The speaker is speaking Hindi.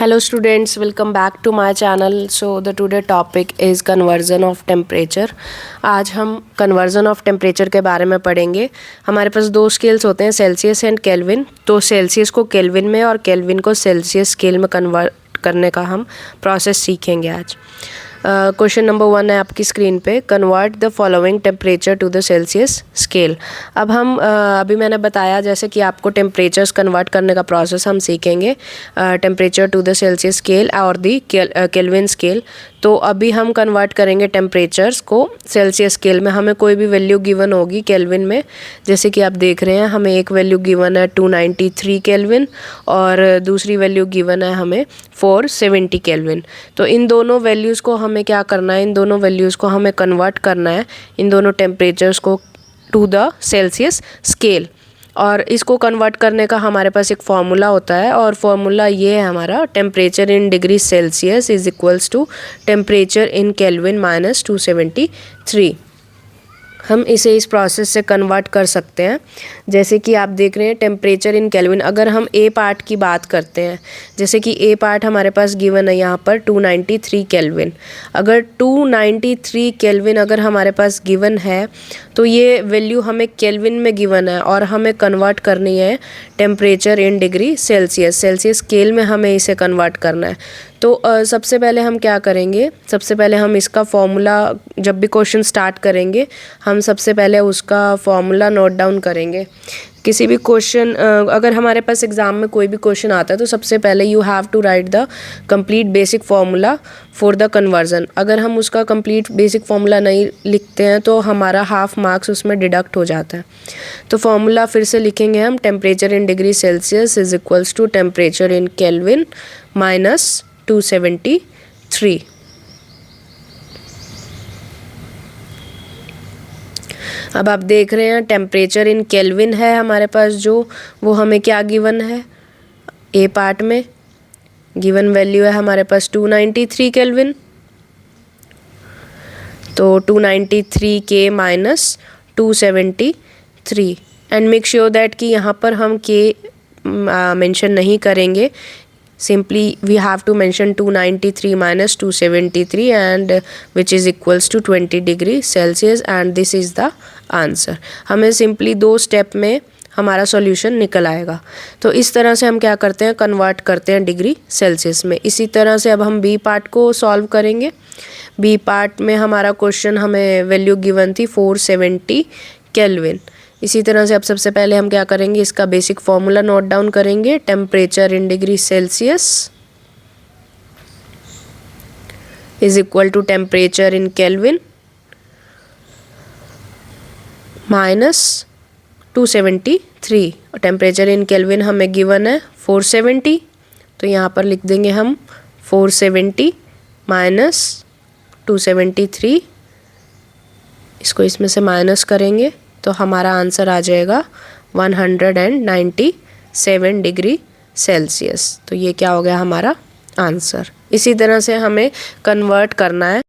Hello students, welcome back to my channel. So the today topic is conversion of temperature. आज हम conversion of temperature के बारे में पढ़ेंगे। हमारे पास दो स्केल्स होते हैं, सेल्सियस एंड केल्विन। तो सेल्सियस को केल्विन में और केल्विन को सेल्सियस स्केल में कन्वर्ट करने का हम प्रोसेस सीखेंगे आज। क्वेश्चन नंबर 1 है आपकी स्क्रीन पे, convert the following temperature to the Celsius scale. अब हम अभी मैंने बताया जैसे कि आपको टेम्परेचर्स कन्वर्ट करने का प्रोसेस हम सीखेंगे, temperature to the Celsius scale और दी केल्विन स्केल। तो अभी हम कन्वर्ट करेंगे टेम्परेचर्स को सेल्सियस स्केल में। हमें कोई भी वैल्यू गिवन होगी केल्विन में, जैसे कि आप देख रहे हैं हमें एक वैल्यू गिवन है 293 केल्विन और दूसरी वैल्यू गिवन है हमें 470 केल्विन। तो इन दोनों वैल्यूज़ को हमें क्या करना है, इन दोनों वैल्यूज़ को हमें कन्वर्ट करना है, इन दोनों टेम्परेचर्स को टू द सेल्सियस स्केल। और इसको कन्वर्ट करने का हमारे पास एक फार्मूला होता है और फार्मूला ये है हमारा, temperature in degree Celsius is equals to temperature in Kelvin minus 273। हम इसे इस प्रोसेस से कन्वर्ट कर सकते हैं। जैसे कि आप देख रहे हैं टेम्परेचर इन केल्विन, अगर हम ए पार्ट की बात करते हैं, जैसे कि ए पार्ट हमारे पास गिवन है यहाँ पर 293 केल्विन। अगर 293 केल्विन अगर हमारे पास गिवन है तो ये वैल्यू हमें केल्विन में गिवन है और हमें कन्वर्ट करनी है temperature in degree Celsius, Celsius scale में हमें इसे कन्वर्ट करना है। तो सबसे पहले हम क्या करेंगे, सबसे पहले हम इसका फॉर्मूला, जब भी क्वेश्चन स्टार्ट करेंगे हम सबसे पहले उसका फॉर्मूला नोट डाउन करेंगे। किसी भी क्वेश्चन अगर हमारे पास एग्ज़ाम में कोई भी क्वेश्चन आता है तो सबसे पहले you have to write the complete basic formula for the conversion. अगर हम उसका कंप्लीट बेसिक फार्मूला नहीं लिखते हैं तो हमारा हाफ मार्क्स उसमें डिडक्ट हो जाता है। तो फार्मूला फिर से लिखेंगे हम, temperature in degree Celsius is equals to temperature in Kelvin minus 273। अब आप देख रहे हैं टेम्परेचर इन केल्विन है हमारे पास जो, वो हमें क्या गिवन है, ए पार्ट में गिवन वैल्यू है हमारे पास 293 केल्विन। तो 293 के minus 273 and make sure that कि यहाँ पर हम के मेंशन नहीं करेंगे, simply we have to mention 293 minus 273 and which is equals to 20 degree Celsius and this is the answer। हमें सिंपली 2 स्टेप में हमारा सॉल्यूशन निकल आएगा। तो इस तरह से हम क्या करते हैं, कन्वर्ट करते हैं डिग्री सेल्सियस में। इसी तरह से अब हम बी पार्ट को सॉल्व करेंगे। बी पार्ट में हमारा क्वेश्चन हमें वैल्यू गिवन थी 470 केल्विन। इसी तरह से अब सबसे पहले हम क्या करेंगे, इसका बेसिक फॉर्मूला नोट डाउन करेंगे, temperature in degree Celsius is equal to temperature in Kelvin minus 273। और टेम्परेचर इन केल्विन हमें गिवन है 470, तो यहाँ पर लिख देंगे हम 470 माइनस 273, इसको इसमें से माइनस करेंगे तो हमारा आंसर आ जाएगा 197 डिग्री सेल्सियस। तो ये क्या हो गया हमारा आंसर। इसी तरह से हमें कन्वर्ट करना है